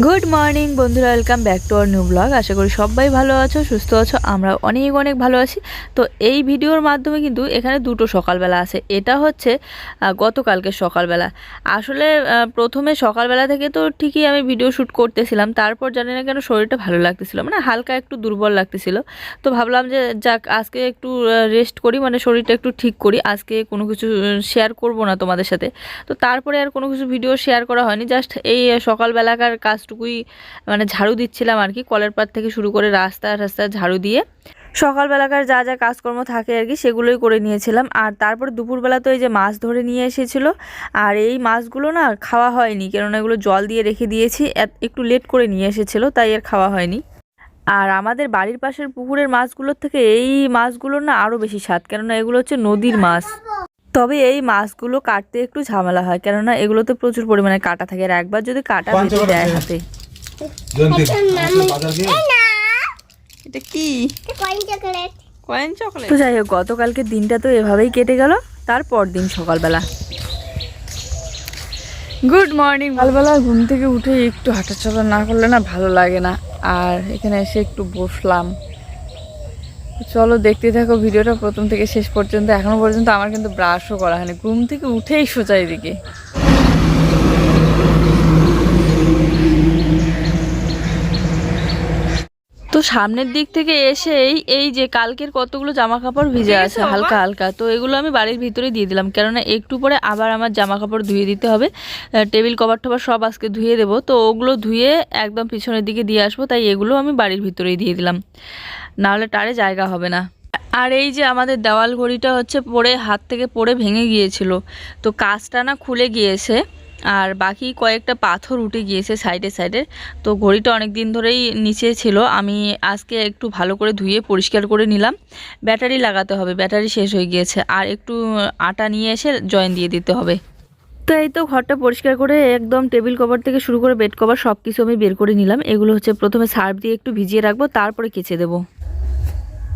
Good morning বন্ধুরা, welcome back to our new blog. আশা করি সবাই ভালো আছো, সুস্থ আছো। আমরা অনেক অনেক ভালো আছি। তো এই ভিডিওর মাধ্যমে কিন্তু এখানে দুটো সকালবেলা আছে। এটা হচ্ছে গতকালকে সকালবেলা। আসলে প্রথমে সকালবেলা থেকে তো ঠিকই আমি ভিডিও শ্যুট করতেছিলাম, তারপর জানি না কেন শরীরটা ভালো লাগতেছিল, মানে হালকা একটু দুর্বল লাগতেছিল। তো ভাবলাম যে যাক, আজকে একটু রেস্ট করি, মানে শরীরটা একটু ঠিক করি। আজকে কোনো কিছু শেয়ার করব না তোমাদের সাথে। তো তারপরে আর কোনো কিছু ভিডিও শেয়ার করা হয়নি, জাস্ট এই সকালবেলাকার কাজটুকুই, মানে ঝাড়ু দিচ্ছিলাম আর কি। কলের পাড় থেকে শুরু করে রাস্তা রাস্তা ঝাড়ু দিয়ে সকালবেলাকার যা যা কাজকর্ম থাকে আর কি, সেগুলোই করে নিয়েছিলাম। আর তারপরে দুপুরবেলা তো এই যে মাছ ধরে নিয়ে এসেছিলো, আর এই মাছগুলো না খাওয়া হয়নি, কেননা এগুলো জল দিয়ে রেখে দিয়েছি। একটু লেট করে নিয়ে এসেছিলো, তাই আর খাওয়া হয়নি। আর আমাদের বাড়ির পাশের পুকুরের মাছগুলোর থেকে এই মাছগুলোর না আরও বেশি স্বাদ, কেননা এগুলো হচ্ছে নদীর মাছ। তবে এই মাছগুলো কাটতে একটু ঝামেলা হয়, কেননা এগুলোতে প্রচুর পরিমাণে কাঁটা থাকে, আর একবার যদি কাঁটা বেঁধে দেয় হাতে। এটা কি? Coin chocolate. তো যাই হোক, গতকালকে দিনটা তো এভাবেই কেটে গেল। তারপর দিন সকালবেলা, গুড মর্নিং। সকালবেলা ঘুম থেকে উঠে একটু হাঁটাচলা না করলে না ভালো লাগে না। আর এখানে এসে একটু বসলাম। চলো দেখতে থাকো ভিডিওটা প্রথম থেকে শেষ পর্যন্ত। এখনো পর্যন্ত আমার কিন্তু ব্রাশও করা হয়নি, ঘুম থেকে উঠেই সোজা এদিকে। তো সামনের দিক থেকে এসেই এই যে কালকের কতগুলো জামা কাপড় ভিজে আছে হালকা হালকা, তো এগুলো আমি বাড়ির ভিতরে দিয়ে দিলাম, কেননা একটু পরে আবার আমার জামা কাপড় ধুয়ে দিতে হবে। টেবিল কভার টভার সব আজকে ধুয়ে দেবো, তো ওগুলো ধুয়ে একদম পিছনের দিকে দিয়ে আসবো, তাই এগুলো আমি বাড়ির ভিতরেই দিয়ে দিলাম, নাহলে টারে জায়গা হবে না। আর এই যে আমাদের দেওয়াল ঘড়িটা হচ্ছে পড়ে হাত থেকে পড়ে ভেঙে গিয়েছিল, তো কাঁচটা না খুলে গিয়েছে, আর বাকি কয়েকটা পাথর উঠে গিয়েছে সাইডে সাইডে। তো ঘড়িটা অনেক দিন ধরেই নিচে ছিল, আমি আজকে একটু ভালো করে ধুয়ে পরিষ্কার করে নিলাম। ব্যাটারি লাগাতে হবে, ব্যাটারি শেষ হয়ে গিয়েছে, আর একটু আটা নিয়ে এসে জয়েন দিয়ে দিতে হবে। তো এই তো ঘরটা পরিষ্কার করে একদম টেবিল কভার থেকে শুরু করে বেড কভার সব কিছু আমি বের করে নিলাম। এগুলো হচ্ছে প্রথমে সার্ফ দিয়ে একটু ভিজিয়ে রাখবো, তারপরে কেচে দেবো।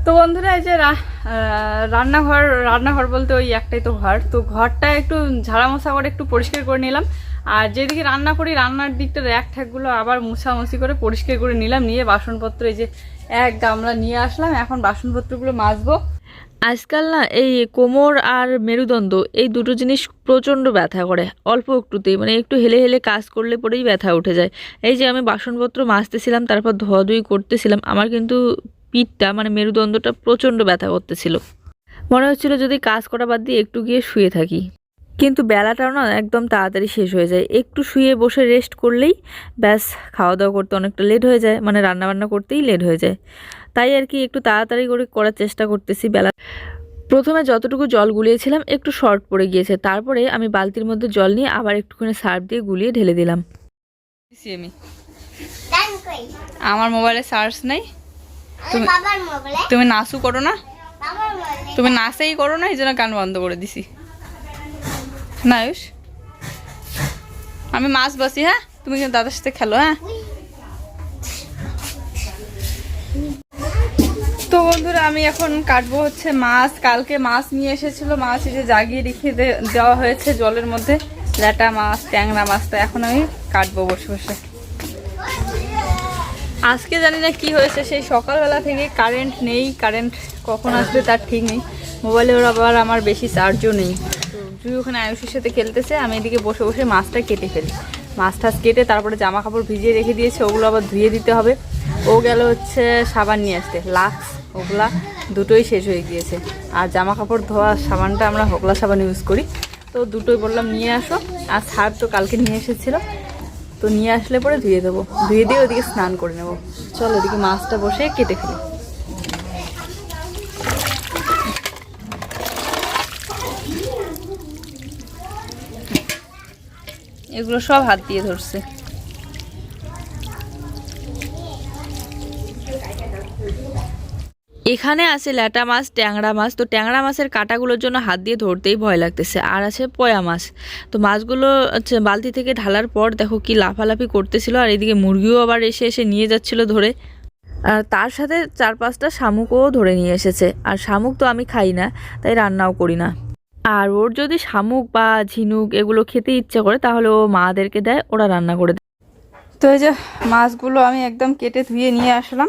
তো বন্ধুরা, এই যে রান্নাঘর বলতে ওই একটাই তো ঘর, তো ঘরটা একটু ঝাড়া মোছা করে একটু পরিষ্কার করে নিলাম। আর যেদিকে রান্না করি রান্নার দিকটা র্যাক ঠ্যাকগুলো আবার মুছামুছি করে পরিষ্কার করে নিলাম। নিয়ে বাসনপত্র এই যে এক গামলা নিয়ে আসলাম, এখন বাসনপত্রগুলো মাজবো। আজকাল না এই কোমর আর মেরুদণ্ড এই দুটো জিনিস প্রচণ্ড ব্যথা করে অল্প একটুতেই, মানে একটু হেলে হেলে কাজ করলে পরেই ব্যথা উঠে যায়। এই যে আমি বাসনপত্র মাজতেছিলাম, তারপর ধোয়াধুয়ি করতেছিলাম, আমার কিন্তু পিঠটা মানে মেরুদণ্ডটা প্রচণ্ড ব্যথা করতেছিল। মনে হচ্ছিল যদি কাজ করা বাদ দিয়ে একটু গিয়ে শুয়ে থাকি, কিন্তু বেলাটাও না একদম তাড়াতাড়ি শেষ হয়ে যায়। একটু শুয়ে বসে রেস্ট করলেই ব্যাস, খাওয়া দাওয়া করতে অনেকটা লেট হয়ে যায়, মানে রান্নাবান্না করতেই লেট হয়ে যায়। তাই আর কি একটু তাড়াতাড়ি করে করার চেষ্টা করতেছি। প্রথমে যতটুকু জল গুলিয়েছিলাম একটু শর্ট পড়ে গিয়েছে, তারপরে আমি বালতির মধ্যে জল নিয়ে আবার একটুখানি সার্ফ দিয়ে গুলিয়ে ঢেলে দিলাম। আমার মোবাইলে চার্জ নেই, তুমি নাচু করো না, তুমি নাচেই করো না, এই জন্য গান বন্ধ করে দিছি। না আয়ুষ, আমি মাছ বাসি, হ্যাঁ তুমি কিন্তু দাদার সাথে খেলো। হ্যাঁ তো বন্ধুরা, আমি এখন কাটবো হচ্ছে মাছ। কালকে মাছ নিয়ে এসেছিল, মাছ এই যে জাগিয়ে রেখে দেওয়া হয়েছে জলের মধ্যে, ল্যাটা মাছ, ট্যাংরা মাছটা এখন আমি কাটবো বসে বসে। আজকে জানি না কি হয়েছে, সেই সকালবেলা থেকে কারেন্ট নেই, কারেন্ট কখন আসবে তার ঠিক নেই। মোবাইলের আবার আমার বেশি চার্জও নেই। তো তুই ওখানে আয়ুষের সাথে খেলতেছে, আমি এদিকে বসে বসে মাছটা কেটে ফেলি। মাছ টাছ কেটে তারপরে জামা কাপড় ভিজিয়ে রেখে দিয়েছে, ওগুলো আবার ধুয়ে দিতে হবে। ও গেল হচ্ছে সাবান নিয়ে আসতে, লাক্স ওগুলা দুটোই শেষ হয়ে গিয়েছে। আর জামা কাপড় ধোয়ার সাবানটা আমরা হোগলা সাবান ইউজ করি, তো দুটোই বললাম নিয়ে আসো। আর সার্ফ তো কালকে নিয়ে এসেছিলো, তো নিয়ে আসলে পরে ধুয়ে দেবো, ধুয়ে দিয়ে ওদিকে স্নান করে নেবো। চলো ওদিকে মাছটা বসে কেটে ফেলি। এগুলো সব হাত দিয়ে ধরছে। এখানে আছে ল্যাটা মাছ, ট্যাংরা মাছ। তো ট্যাংরা মাছের কাঁটাগুলোর জন্য হাত দিয়ে ধরতেই ভয় লাগতেছে। আর আছে পয়া মাছ। তো মাছগুলো বালতি থেকে ঢালার পর দেখো কি লাফালাফি করতেছিল, আর এদিকে মুরগিও আবার এসে এসে নিয়ে যাচ্ছিল ধরে। আর তার সাথে 4-5টা শামুকও ধরে নিয়ে এসেছে। আর শামুক তো আমি খাই না, তাই রান্নাও করি না। আর ওর যদি শামুক বা ঝিনুক এগুলো খেতে ইচ্ছে করে, তাহলে ও মাদেরকে দেয়, ওরা রান্না করে দেয়। তো এই যে মাছগুলো আমি একদম কেটে ধুয়ে নিয়ে আসলাম।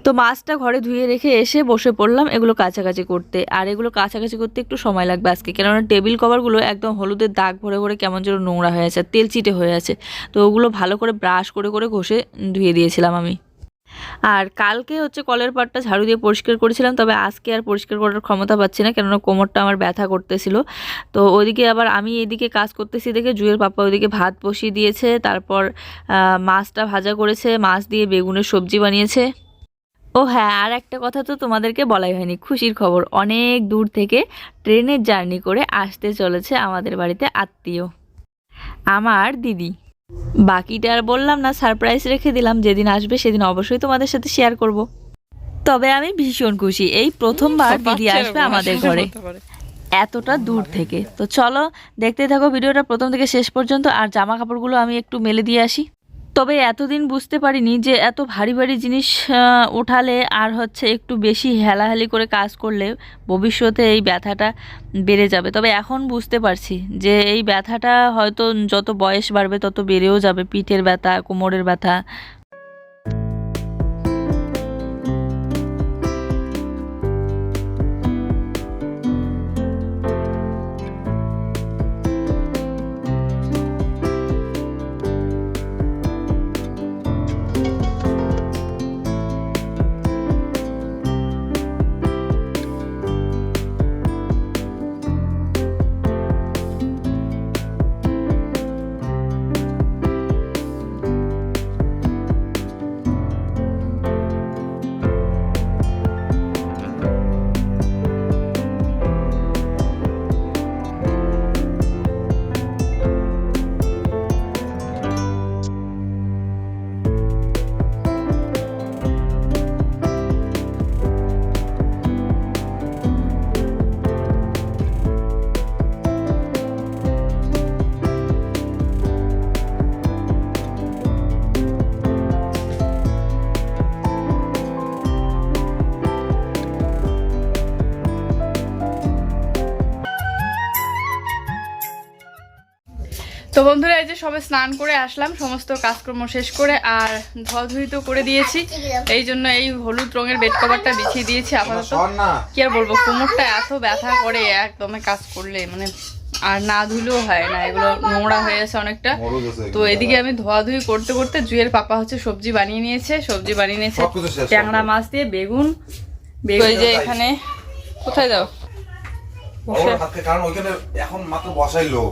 তো মাছটা ঘরে ধুয়ে রেখে এসে বসে পড়লাম এগুলো কাছাকাছি করতে। আর এগুলো কাছাকাছি করতে একটু সময় লাগবে আজকে, কেননা টেবিল কভারগুলো একদম হলুদের দাগ ভরে ভরে কেমন যেন নোংরা হয়ে আছে, তেল চিটে হয়ে আছে। তো ওগুলো ভালো করে ব্রাশ করে করে ঘষে ধুয়ে দিয়েছিলাম আমি। আর কালকে হচ্ছে কলের পাড়টা ঝাড়ু দিয়ে পরিষ্কার করেছিলাম, তবে আজকে আর পরিষ্কার করার ক্ষমতা পাচ্ছি না, কেননা কোমরটা আমার ব্যথা করতেছিল। তো ওইদিকে আবার আমি এদিকে কাজ করতেছি দেখে জুয়ের পাপা ওইদিকে ভাত বসিয়ে দিয়েছে, তারপর মাছটা ভাজা করেছে, মাছ দিয়ে বেগুনের সবজি বানিয়েছে। ও হ্যাঁ, আর একটা কথা তো তোমাদেরকে বলাই হয়নি, খুশির খবর, অনেক দূর থেকে ট্রেনের জার্নি করে আসতে চলেছে আমাদের বাড়িতে আত্মীয়, আমার দিদি। বাকিটা আর বললাম না, সারপ্রাইজ রেখে দিলাম, যেদিন আসবে সেদিন অবশ্যই তোমাদের সাথে শেয়ার করব। তবে আমি ভীষণ খুশি, এই প্রথমবার দিদি আসবে আমাদের ঘরে এতটা দূর থেকে। তো চলো দেখতে থাকো ভিডিওটা প্রথম থেকে শেষ পর্যন্ত। আর জামা কাপড়গুলো আমি একটু মেলে দিয়ে আসি। তবে এতদিন বুঝতে পারিনি যে এত ভারী ভারী জিনিস ওঠালে আর হচ্ছে একটু বেশি হেলাহেলি করে কাজ করলে ভবিষ্যতে এই ব্যথাটা বেড়ে যাবে। তবে এখন বুঝতে পারছি যে এই ব্যথাটা হয়তো যত বয়স বাড়বে তত বেড়েও যাবে, পিঠের ব্যথা, কোমরের ব্যথা। তো বন্ধুরা এই যে সবে স্নান করে আসলাম, সমস্ত কাজকর্ম শেষ করে, আর ধোয়াধুয়ি তো করে দিয়েছি, এই জন্য এই হলুদ রঙের বেড কভারটা বিছিয়ে দিয়েছি আপাতত। কি আর বলবো, কোমরটা এত ব্যথা করে একদমে কাজ করলে, মানে আর না ধুলেও হয় না, এগুলো নোংরা হয়ে আছে অনেকটা। তো এদিকে আমি ধোয়াধুয়ি করতে করতে জুয়ের পাপা হচ্ছে সবজি বানিয়ে নিয়েছে ট্যাংরা মাছ দিয়ে বেগুন। এই যে এখানে কোথায় যাও, এখন মাত্র বসাইলো,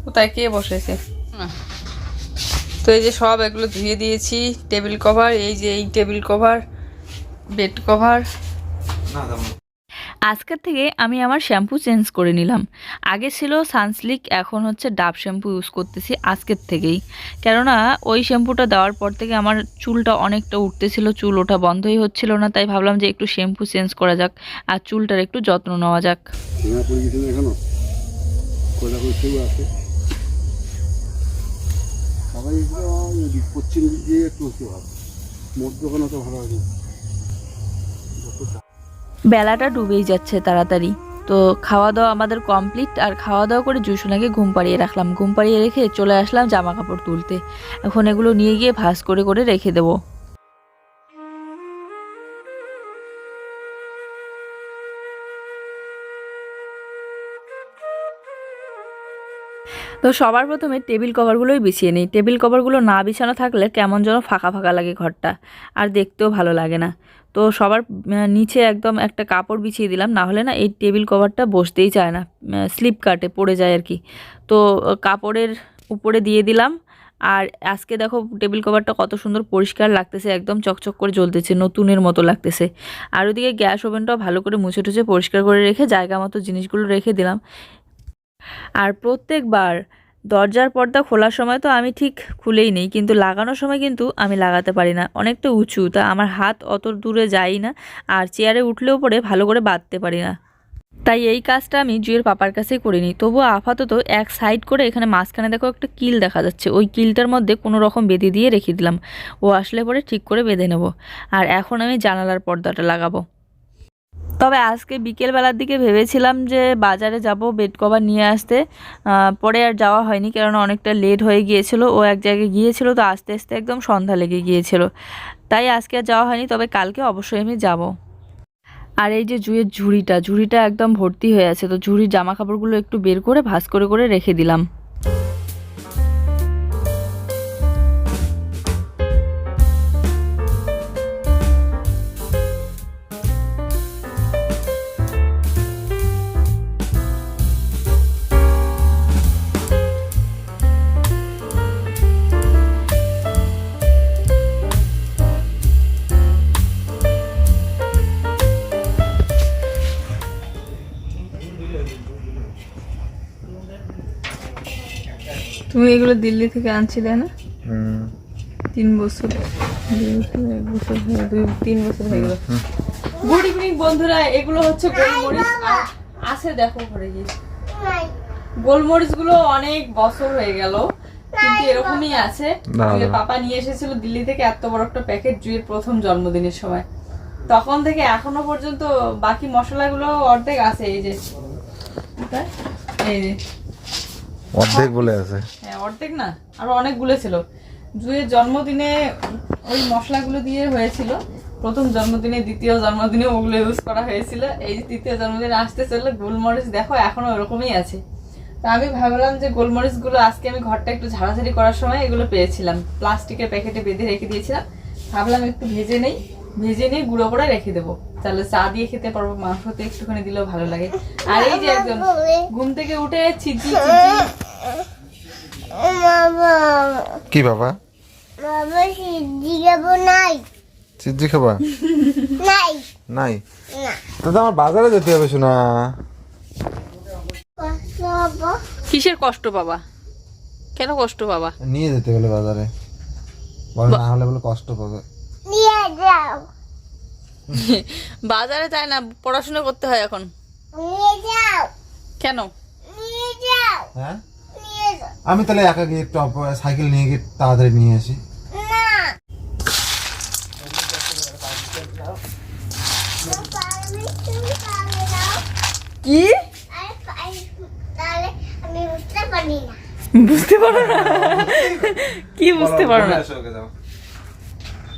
কোথায় কে বসেছে? তো এই যে সব এগুলো ধুয়ে দিয়েছি, টেবিল কভার, এই যে এই টেবিল কভার, বেড কভার। আজকের থেকে আমি আমার শ্যাম্পু চেঞ্জ করে নিলাম। আগে ছিল সানসিল্ক, এখন হচ্ছে ডাভ শ্যাম্পু ইউজ করতেছি আজকের থেকেই। কেননা ওই শ্যাম্পুটা দেওয়ার পর থেকে আমার চুলটা অনেকটা উঠতেছিল, চুল ওঠা বন্ধই হচ্ছিল না, তাই ভাবলাম যে একটু শ্যাম্পু চেঞ্জ করা যাক আর চুলটার একটু যত্ন নেওয়া যাক। বেলাটা ডুবেই যাচ্ছে তাড়াতাড়ি। তো খাওয়া দাওয়া আমাদের কমপ্লিট, আর খাওয়া দাওয়া করে জুসুনাকে ঘুম পাড়িয়ে রাখলাম, ঘুম পাড়িয়ে রেখে চলে আসলাম জামা কাপড় তুলতে। এখন এগুলো নিয়ে গিয়ে ভাঁজ করে করে রেখে দেবো। তো সবার প্রথমে টেবিল কভারগুলোই বিছিয়ে নিই। টেবিল কভারগুলো না বিছানো থাকলে কেমন যেন ফাঁকা ফাঁকা লাগে ঘরটা, আর দেখতেও ভালো লাগে না। তো সবার নিচে একদম একটা কাপড় বিছিয়ে দিলাম, না হলে না এই টেবিল কভারটা বসতেই চায় না, স্লিপ কাটে, পড়ে যায় আর কি। তো কাপড়ের উপরে দিয়ে দিলাম। আর আজকে দেখো টেবিল কভারটা কত সুন্দর পরিষ্কার লাগতেছে, একদম চকচক করে জ্বলতেছে, নতুনের মতো লাগতেছে। আর ওদিকে গ্যাস ওভেনটাও ভালো করে মুছে টুছে পরিষ্কার করে রেখে জায়গা মতো জিনিসগুলো রেখে দিলাম। আর প্রত্যেকবার দরজার পর্দা খোলার সময় তো আমি ঠিক খুলেই নেই, কিন্তু লাগানোর সময় কিন্তু আমি লাগাতে পারি না, অনেকটা উঁচু, তা আমার হাত অত দূরে যাই না, আর চেয়ারে উঠলেও পরে ভালো করে বাঁধতে পারি না। তাই এই কাজটা আমি জুয়ের পাপার কাছেই করে নিই। তবুও আপাতত এক সাইড করে এখানে মাঝখানে দেখো একটা কিল দেখা যাচ্ছে, ওই কিলটার মধ্যে কোনো রকম বেঁধে দিয়ে রেখে দিলাম, ও আসলে পরে ঠিক করে বেঁধে নেব। আর এখন আমি জানালার পর্দাটা লাগাবো। তবে আজকে বিকেলবেলার দিকে ভেবেছিলাম যে বাজারে যাব বেড কভার নিয়ে আসতে, পরে আর যাওয়া হয়নি, কারণ অনেকটা লেট হয়ে গিয়েছিল। ও এক জায়গায় গিয়েছিল, তো আস্তে আস্তে একদম সন্ধ্যা লেগে গিয়েছিল, তাই আজকে আর যাওয়া হয়নি। তবে কালকে অবশ্যই আমি যাব। আর এই যে জুঁয়ের ঝুড়িটা একদম ভর্তি হয়ে আছে, তো ঝুড়ির জামা কাপড়গুলো একটু বের করে ভাঁজ করে করে রেখে দিলাম। তুমি এগুলো দিল্লি থেকে আনছিলে না? 3 বছর, 1 বছর হয়ে 3 বছর হয়ে গেল। গুড ইভিনিং বন্ধুরা, এগুলো হচ্ছে গোলমরিচ। আছে দেখো ঘরে গিয়ে, গোলমরিচ গুলো অনেক বছর হয়ে গেল, কিন্তু এরকমই আছে। পাপা নিয়ে এসেছিল দিল্লি থেকে এত বড় একটা প্যাকেট জুয়ের প্রথম জন্মদিনের সময়, তখন থেকে এখনো পর্যন্ত বাকি মশলাগুলো অর্ধেক আছে। এই যে অর্ধেক বলে আছে, হ্যাঁ অর্ধেক না, আরো অনেকগুলো ছিল। জুয়ের জন্মদিনে ওই মশলাগুলো দিয়ে হয়েছিল, প্রথম জন্মদিনে, দ্বিতীয় জন্মদিনে ওগুলো ইউজ করা হয়েছিল। এই যে তৃতীয় জন্মদিনে আসতে চললে গোলমরিচ দেখো এখনো ওরকমই আছে। তা আমি ভাবলাম যে গোলমরিচ গুলো আজকে আমি ঘরটা একটু ঝাড়াঝাড়ি করার সময় এগুলো পেয়েছিলাম, প্লাস্টিকের প্যাকেটে বেঁধে রেখে দিয়েছিলাম। ভাবলাম একটু ভেজে নিয়ে গুঁড়ো করে রেখে দেবো, তাহলে চা দিয়ে খেতে পারবো, মাংসতে একটুখানি দিলেও ভালো লাগে। আর এই যে একজন ঘুম থেকে উঠে ছিজি কি বাবা? বাবা সিদ্ধি খাবো নাই। সিদ্ধি খাবা? নাই নাই তো আমার বাজারে যেতে হবে শোনা। কষ্ট হবো। কিসের কষ্ট বাবা? কেন কষ্ট বাবা? নিয়ে যেতে গেলে বাজারে বলে, না হলে বলে কষ্ট পাবে। নিয়ে যাও, বাজারে যায় না, পড়াশোনা করতে হয় এখন। নিয়ে যাও, কেন? নিয়ে যাও, হ্যাঁ নিয়ে যাও। আমি তাহলে একা গিয়ে একটু সাইকেল নিয়ে গিয়ে তাড়াতাড়ি নিয়ে আসি। না পারমিশন তাহলে দাও। কি তাহলে আমি বুঝতে পারি না। বুঝতে পারো না? কি বুঝতে পারো না?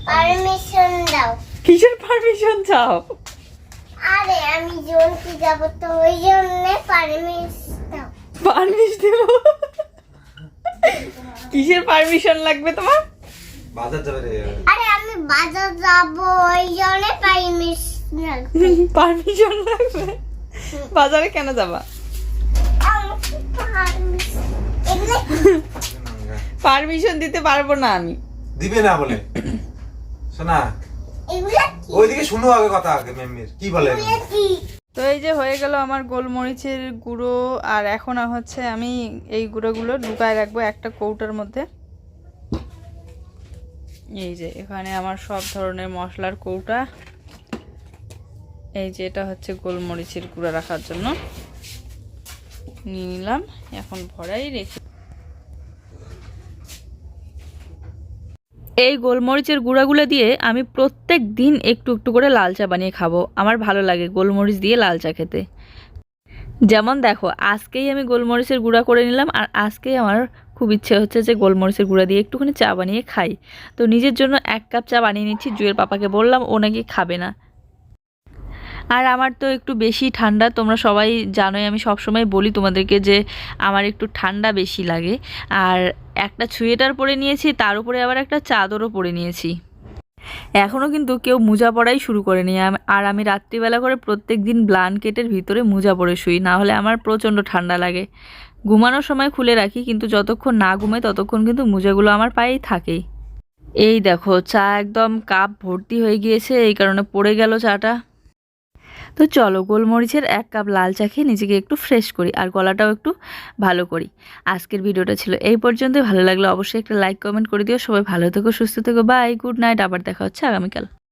পারমিশন দাও। কিসের পারমিশন চাও? আরে আমি জোনকি যাব, তো ওই জন্য পারমিশন দাও। পারমিশন দেব? কিসের পারমিশন লাগবে তোমার? বাজার যাবে রে। আরে আমি বাজার যাব, ওই জন্য পারমিশন। পারমিশন লাগবে? বাজারে কেন যাবা? পারমিশন দিতে পারবো না আমি। দিবে না বলে শোনা, ওইদিকে শুনো আগে কথা, আগে মেম্মির কি বলে। তো এই যে হয়ে গেল আমার গোলমরিচের গুঁড়ো, আর এখন হচ্ছে আমি এই গুঁড়োগুলো লুকায় রাখবো একটা কৌটার মধ্যে। এই যে এখানে আমার সব ধরনের মশলার কৌটা, এই যে এটা হচ্ছে গোলমরিচের গুঁড়া রাখার জন্য নিয়ে নিলাম, এখন ভরাই রেখে। এই গোলমরিচের গুঁড়াগুলো দিয়ে আমি প্রত্যেক দিন একটু একটু করে লাল চা বানিয়ে খাবো, আমার ভালো লাগে গোলমরিচ দিয়ে লাল চা খেতে। যেমন দেখো আজকেই আমি গোলমরিচের গুঁড়া করে নিলাম, আর আজকেই আমার খুব ইচ্ছে হচ্ছে যে গোলমরিচের গুঁড়া দিয়ে একটুখানি চা বানিয়ে খাই। তো নিজের জন্য 1 কাপ চা বানিয়ে নিচ্ছি, জুয়ের পাপাকে বললাম, ও নাকি খাবে না। আর আমার তো একটু বেশি ঠান্ডা, তোমরা সবাই জানোই, আমি সবসময় বলি তোমাদেরকে যে আমার একটু ঠান্ডা বেশি লাগে। আর একটা সোয়েটার পরে নিয়েছি, তার উপরে আবার একটা চাদরও পরে নিয়েছি। এখনও কিন্তু কেউ মোজা পরাই শুরু করেনি। আর আমি রাত্রিবেলা করে প্রত্যেক দিন ব্ল্যাঙ্কেটের ভিতরে মোজা পরে শুই, না হলে আমার প্রচণ্ড ঠান্ডা লাগে। ঘুমানোর সময় খুলে রাখি, কিন্তু যতক্ষণ না ঘুমাই ততক্ষণ কিন্তু মোজাগুলো আমার পায়েই থাকেই। এই দেখো চা একদম কাপ ভর্তি হয়ে গিয়েছে, এই কারণে পড়ে গেল চাটা। তো চলো গোলমরিচের 1 কাপ লাল চা খেয়ে নিজেকে একটু ফ্রেশ করি, আর গলাটাও একটু ভালো করি। আজকের ভিডিওটা ছিল এই পর্যন্তই। ভালো লাগলে অবশ্যই একটা লাইক কমেন্ট করে দিও। সবাই ভালো থেকো, সুস্থ থেকো, বাই, গুড নাইট। আবার দেখা হচ্ছে আগামীকাল।